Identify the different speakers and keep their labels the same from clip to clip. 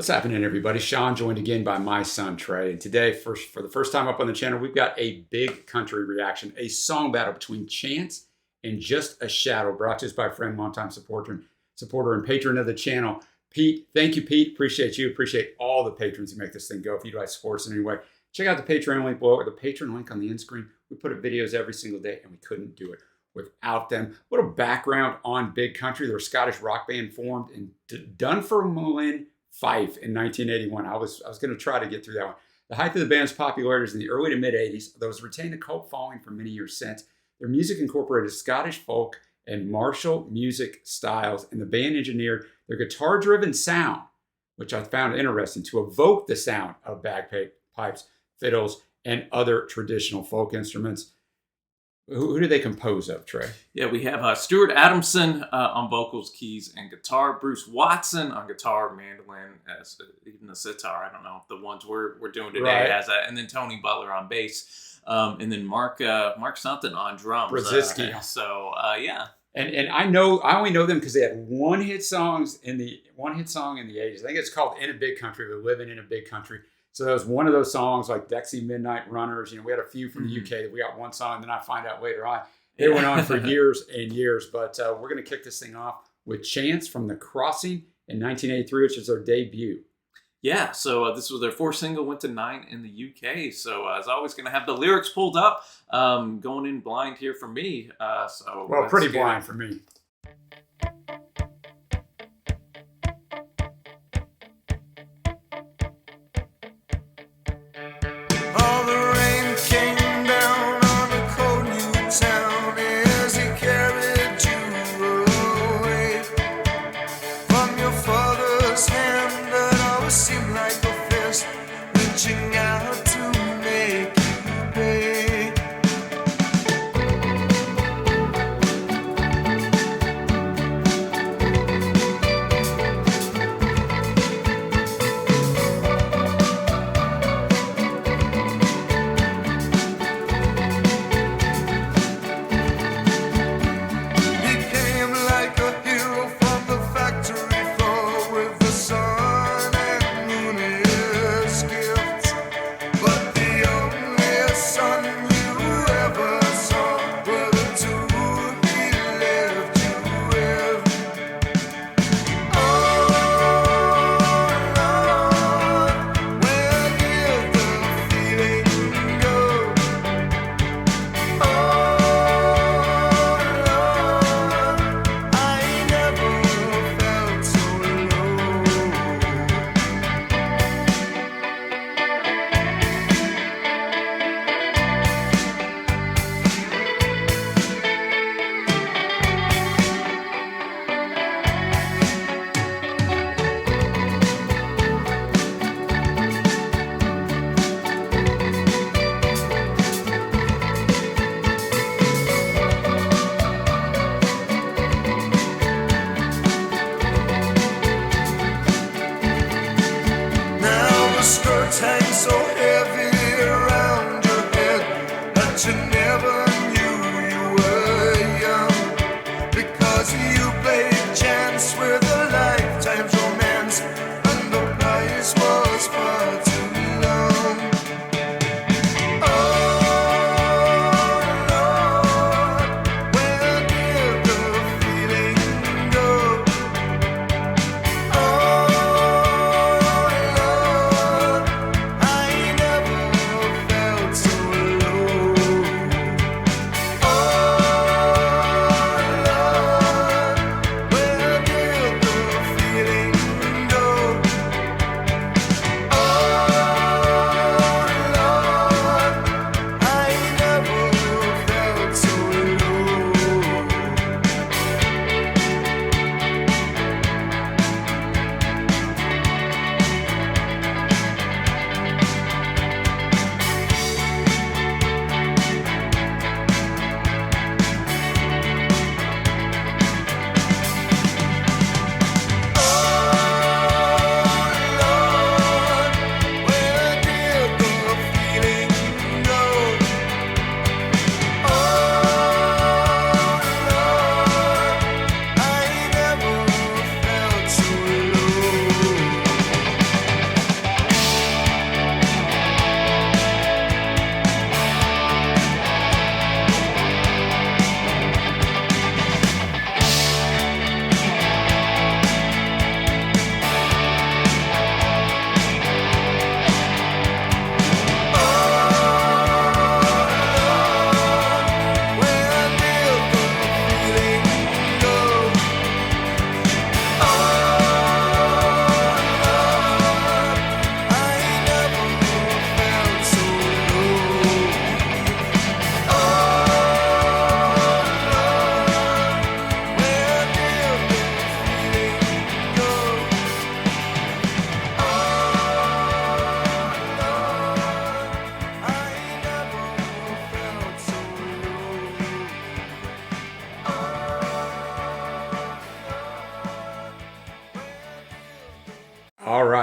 Speaker 1: What's happening, everybody? Sean, joined again by my son, Trey. And today, for the first time up on the channel, we've got a big country reaction, a song battle between Chance and Just a Shadow, brought to us by a friend, longtime supporter and patron of the channel, Pete. Thank you, Pete. Appreciate you. Appreciate all the patrons who make this thing go. If you'd like to support us in any way, check out the Patreon link below or the patron link on the end screen. We put up videos every single day, and we couldn't do it without them. A little background on Big Country. They're a Scottish rock band formed in Dunfermline, Fife in 1981. I was going to try to get through that one. The height of the band's popularity is in the early to mid 80s, though it's retained a cult following for many years since. Their music incorporated Scottish folk and martial music styles, and the band engineered their guitar-driven sound, which I found interesting, to evoke the sound of bagpipes, fiddles, and other traditional folk instruments. Who do they compose of, Trey?
Speaker 2: Yeah, we have Stuart Adamson on vocals, keys, and guitar. Bruce Watson on guitar, mandolin, even the sitar. I don't know, the ones we're doing today
Speaker 1: Right.
Speaker 2: has that. And then Tony Butler on bass. And then Mark something on drums.
Speaker 1: Brzezinski.
Speaker 2: Yeah.
Speaker 1: And I only know them because they had one hit song in the 80s. I think it's called In a Big Country. We're living in a big country. So that was one of those songs like Dexy Midnight Runners. We had a few from the UK that we got one song, and then I find out later on. They went on for years and years. But we're going to kick this thing off with Chance from The Crossing in 1983, which is their debut.
Speaker 2: Yeah, so this was their fourth single, went to 9 in the UK. So as always, going to have the lyrics pulled up, going in blind here for me.
Speaker 1: Well, pretty blind for me.
Speaker 3: All the rain came down on a cold new town as he carried you away from your father's hand that always seemed like a fist reaching out to make you pay.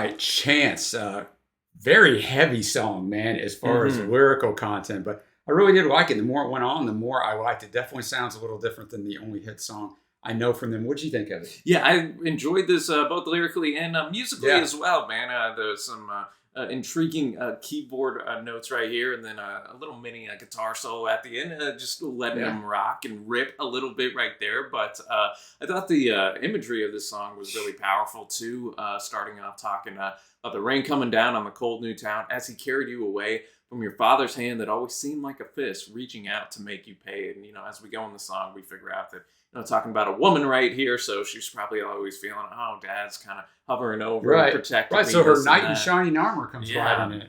Speaker 1: right, Chance. Very heavy song, man, as far as lyrical content. But I really did like it. The more it went on, the more I liked it. Definitely sounds a little different than the only hit song I know from them. What did you think of it?
Speaker 2: Yeah, I enjoyed this both lyrically and musically
Speaker 1: Yeah.
Speaker 2: as well, man. There's some intriguing keyboard notes right here, and then a little mini guitar solo at the end, just letting them rock and rip a little bit right there. But I thought the imagery of this song was really powerful too, starting off talking about the rain coming down on the cold new town as he carried you away from your father's hand that always seemed like a fist reaching out to make you pay. And, as we go in the song, we figure out that, talking about a woman right here, so she's probably always feeling, oh, dad's kind of hovering over and protecting me.
Speaker 1: Right, so her
Speaker 2: this
Speaker 1: knight
Speaker 2: and
Speaker 1: in
Speaker 2: that.
Speaker 1: shining armor comes riding in.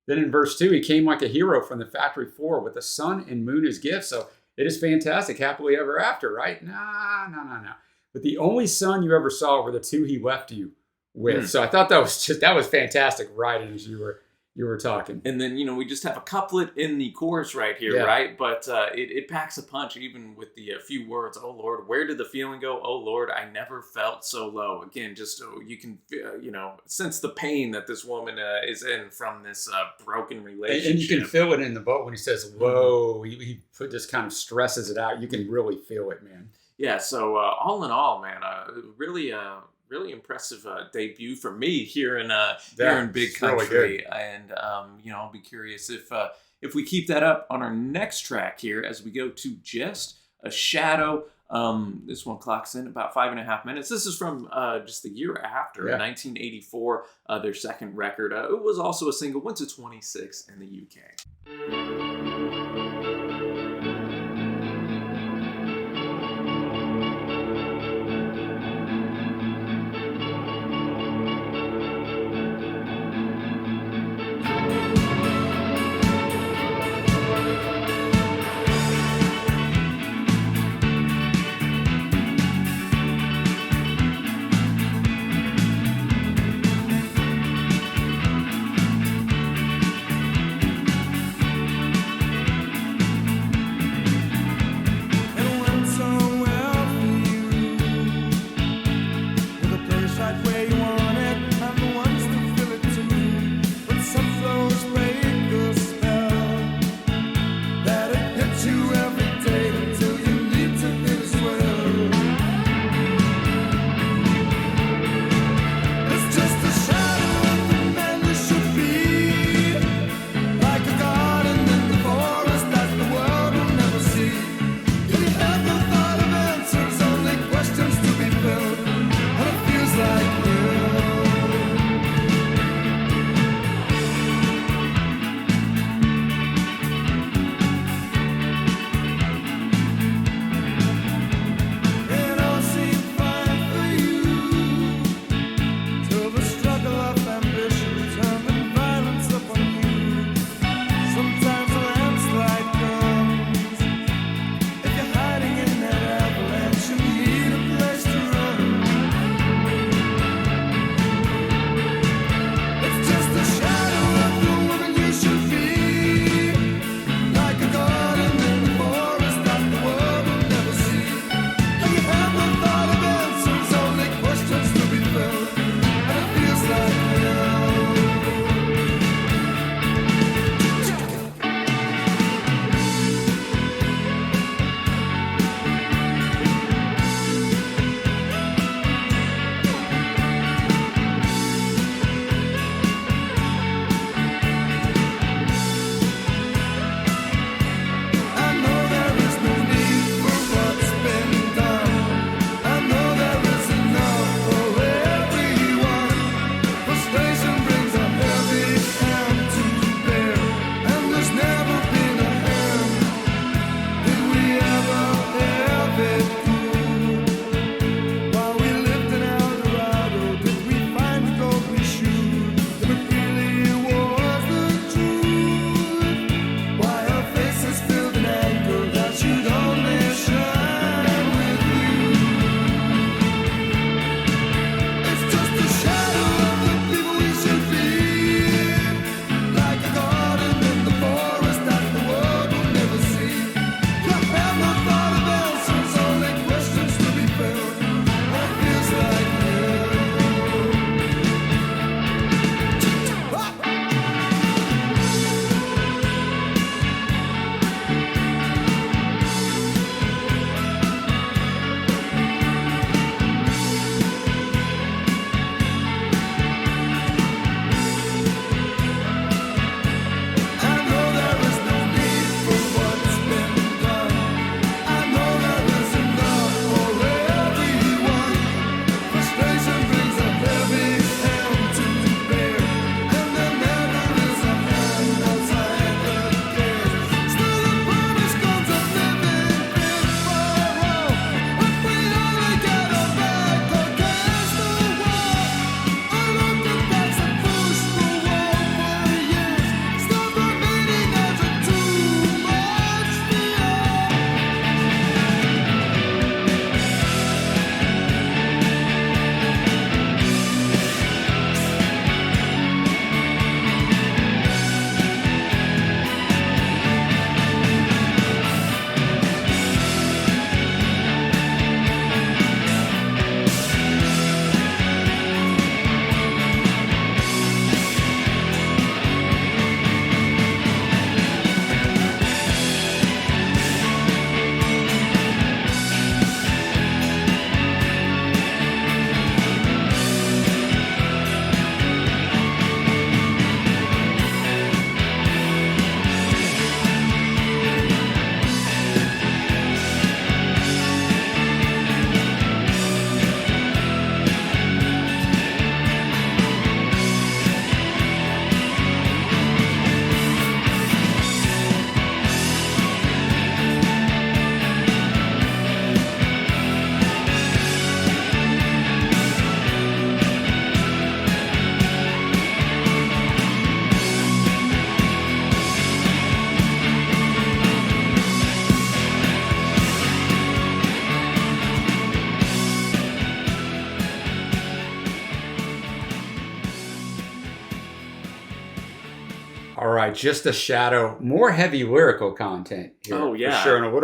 Speaker 1: Then in verse 2, he came like a hero from the factory floor with the sun and moon as gifts. So it is fantastic, happily ever after, right? No. But the only son you ever saw were the two he left you with. So I thought that was fantastic writing as you were talking.
Speaker 2: And then, we just have a couplet in the chorus right here, right? But it packs a punch even with the few words. Oh, Lord, where did the feeling go? Oh, Lord, I never felt so low. Again, just so you can, sense the pain that this woman is in from this broken relationship.
Speaker 1: And you can feel it in the boat when he says, whoa, he just kind of stresses it out. You can really feel it, man.
Speaker 2: Yeah, so all in all, man, really impressive debut for me here in Big Country,
Speaker 1: really
Speaker 2: and I'll be curious if we keep that up on our next track here as we go to Just a Shadow. This one clocks in about 5.5 minutes. This is from just the year after, 1984, their second record. It was also a single, went to 26 in the UK.
Speaker 1: right, Just a Shadow. More heavy lyrical content here.
Speaker 2: Oh, yeah.
Speaker 1: For sure. And a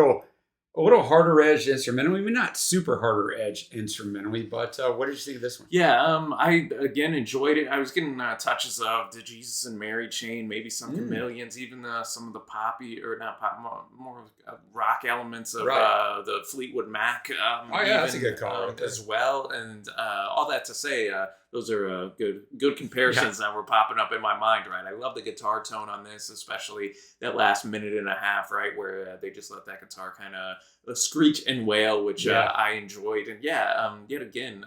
Speaker 1: little harder edged instrumentally. Maybe not super harder edged instrumentally, but what did you think of this one?
Speaker 2: Yeah, I again enjoyed it. I was getting touches of the Jesus and Mary chain, maybe some Chameleons, even some of the poppy or not pop, more rock elements of the Fleetwood Mac.
Speaker 1: That's a good call right there.
Speaker 2: As well, and all that to say, those are good comparisons that were popping up in my mind. Right, I love the guitar tone on this, especially that last minute and a half, right, where they just let that guitar kind of screech and wail, which I enjoyed. And yet again,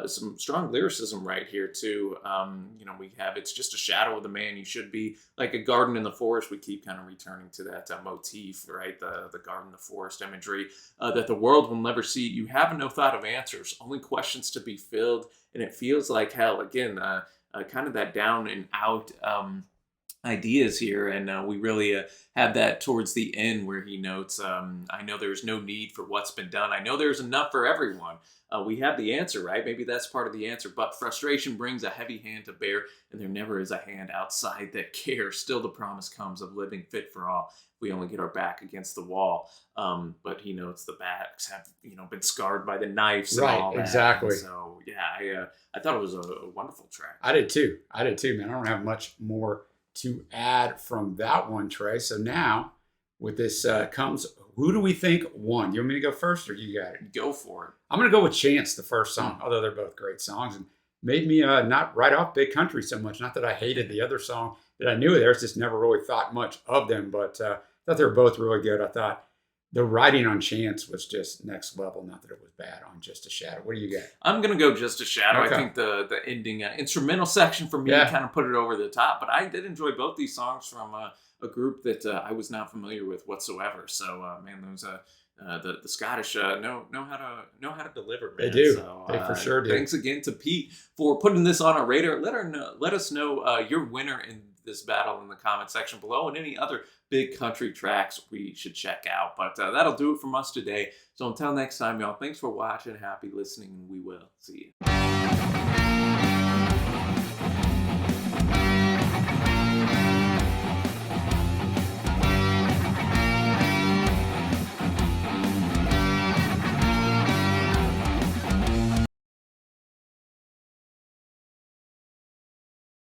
Speaker 2: some strong lyricism right here too. We have It's Just a Shadow of the Man You Should Be, like a garden in the forest. We keep kind of returning to that motif, right? The garden, the forest imagery that the world will never see. You have no thought of answers, only questions to be filled, and it feels like hell. Again, kind of that down and out ideas here, and we really have that towards the end where he notes, I know there's no need for what's been done. I know there's enough for everyone. We have the answer, right? Maybe that's part of the answer, but frustration brings a heavy hand to bear, and there never is a hand outside that cares. Still the promise comes of living fit for all. We only get our back against the wall. But he notes the backs have, been scarred by the knives and all that.
Speaker 1: Exactly.
Speaker 2: And so, I thought it was a wonderful track.
Speaker 1: I did too, man. I don't have much more to add from that one, Trey. So now, with this comes, who do we think won? You want me to go first, or you got it?
Speaker 2: Go for it.
Speaker 1: I'm going to go with Chance, the first song, although they're both great songs, and made me not write off Big Country so much. Not that I hated the other song that I knew there, just never really thought much of them, but I thought they were both really good. I thought the writing on Chance was just next level. Not that it was bad on Just a Shadow. What do you got?
Speaker 2: I'm going to go Just a Shadow.
Speaker 1: Okay.
Speaker 2: I think the ending instrumental section for me kind of put it over the top, but I did enjoy both these songs from a group that I was not familiar with whatsoever. So, those the Scottish know how to deliver, man.
Speaker 1: They do.
Speaker 2: So,
Speaker 1: they for sure do.
Speaker 2: Thanks again to Pete for putting this on our radar. Let us know your winner in this battle in the comment section below, and any other Big Country tracks we should check out. But that'll do it from us today. So until next time, y'all, thanks for watching. Happy listening, and we will see you.